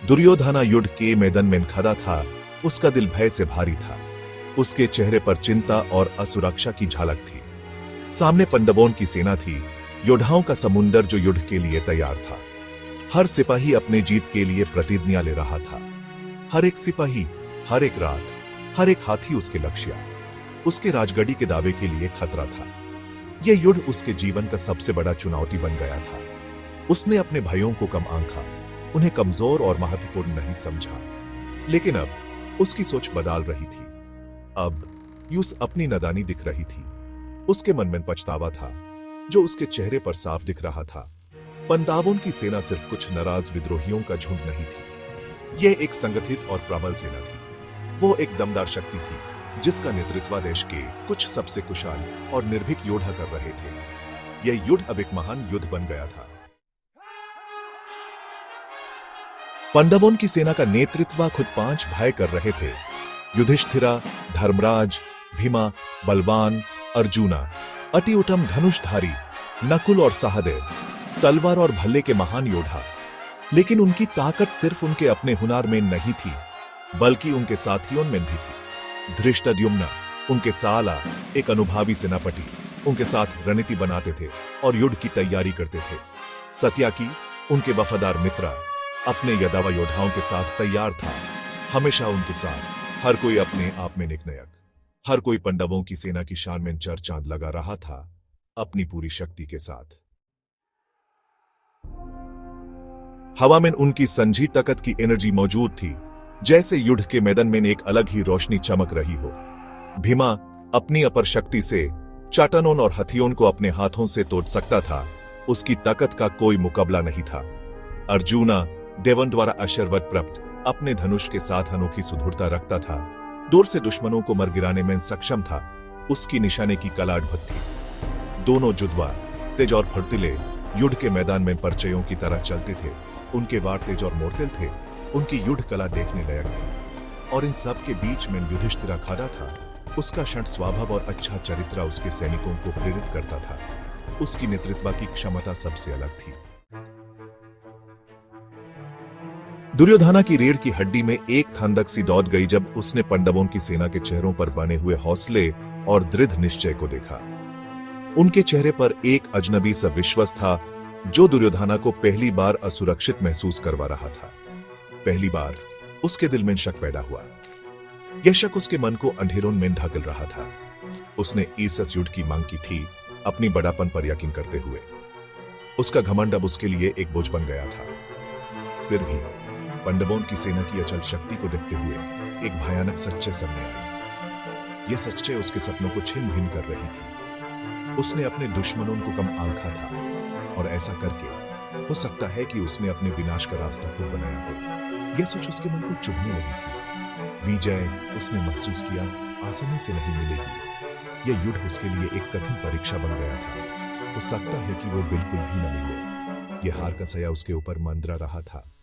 दुर्योधना युद्ध के मैदान में खड़ा था। उसका दिल भय से भारी था। उसके चेहरे पर चिंता और असुरक्षा की झलक थी। सामने पांडवों की सेना थी, योद्धाओं का समुंदर जो युद्ध के लिए तैयार था। हर सिपाही अपने जीत के लिए प्रतिज्ञा ले रहा था। हर एक सिपाही, हर एक रात, हर एक हाथी उसके लक्ष्य, उसके राजगढ़ी के दावे के लिए खतरा था। यह युद्ध उसके जीवन का सबसे बड़ा चुनौती बन गया था। उसने अपने भाइयों को कम आंका, उन्हें कमजोर और महत्वपूर्ण नहीं समझा। लेकिन अब उसकी सोच बदल रही थी। अब यूस अपनी नादानी दिख रही थी। उसके मन में पछतावा था, जो उसके चेहरे पर साफ दिख रहा था। पांडवों की सेना सिर्फ कुछ नाराज विद्रोहियों का झुंड नहीं थी। यह एक संगठित और प्रबल सेना थी। वो एक दमदार शक्ति थी, जिसका नेतृत्व देश के कुछ सबसे कुशल और निर्भीक योद्धा कर रहे थे। यह युद्ध अब एक महान युद्ध बन गया था। पांडवों की सेना का नेतृत्व खुद 5 भाई कर रहे थे। युधिष्ठिरा, धर्मराज, भीमा, बलवान, अर्जुना, अति उत्तम धनुषधारी, नकुल और सहदेव, तलवार और भल्ले के महान योद्धा। लेकिन उनकी ताकत सिर्फ उनके अपने हुनर में नहीं थी, बल्कि उनके साथियों में भी थी। धृष्टद्युम्न, उनके साला, एक अनुभवी सेनापति, उनके साथ रणनीति बनाते थे और युद्ध की तैयारी करते थे। सत्याकी, उनके वफादार मित्र, अपने यदावा योद्धाओं के साथ तैयार था, हमेशा उनके साथ। हर कोई अपने आप में निर्णायक, हर कोई पांडवों की सेना की शान में चार चांद लगा रहा था, अपनी पूरी शक्ति के साथ। हवा में उनकी संजी ताकत की एनर्जी मौजूद थी, जैसे युद्ध के मैदान में एक अलग ही रोशनी चमक रही हो। भीमा अपनी अपर शक्ति से चट्टानों और हाथियों को अपने हाथों से तोड़ सकता था। उसकी ताकत का कोई मुकाबला नहीं था। अर्जुना देवन द्वारा आशीर्वाद प्राप्त अपने धनुष के साथ अनोखी सुदृढ़ता रखता था। दूर से दुश्मनों को मर गिराने में सक्षम था। उसकी निशाने की कला अद्भुत थी। दोनों जुद्वा तेज और फुर्तीले युद्ध के मैदान में परचयों की तरह चलते थे। उनके वार तेज और मोर्टेल थे। उनकी युद्ध कला देखने लायक थी। और इन सब के बीच में युधिष्ठिर खड़ा था। उसका शांत स्वभाव और अच्छा चरित्र उसके सैनिकों को प्रेरित करता था। उसकी नेतृत्व की क्षमता सबसे अलग थी। दुर्योधना की रीढ़ की हड्डी में एक ठंडक सी दौड़ गई जब उसने पांडवों की सेना के चेहरों पर बने हुए हौसले और दृढ़ निश्चय को देखा। उनके चेहरे पर एक अजनबी सा विश्वास था, जो दुर्योधना को पहली बार असुरक्षित महसूस करवा रहा था। पहली बार उसके दिल में शक पैदा हुआ। यह शक उसके मन को अंधेरों में ढकेल रहा था। उसने इस युद्ध की मांग की थी, अपनी बड़ापन पर यकीन करते हुए। उसका घमंड अब उसके लिए एक बोझ बन गया था। फिर भी पांडवों की सेना की अचल शक्ति को देखते हुए एक भयानक सच्चाई सामने आई। यह सच्चाई उसके सपनों को छिन्न भिन्न कर रही थी। उसने अपने दुश्मनों को कम आंका था, और ऐसा करके हो सकता है कि उसने अपने विनाश का रास्ता खुद बनाया हो। यह सोच उसके मन को चुभने लगी थी। विजय, उसने महसूस किया, आसानी से नहीं मिलेगी। यह युद्ध उसके लिए एक कठिन परीक्षा बन गया था। हो सकता है कि वो बिल्कुल भी न मिले। यह हार का साया उसके ऊपर मंडरा रहा था।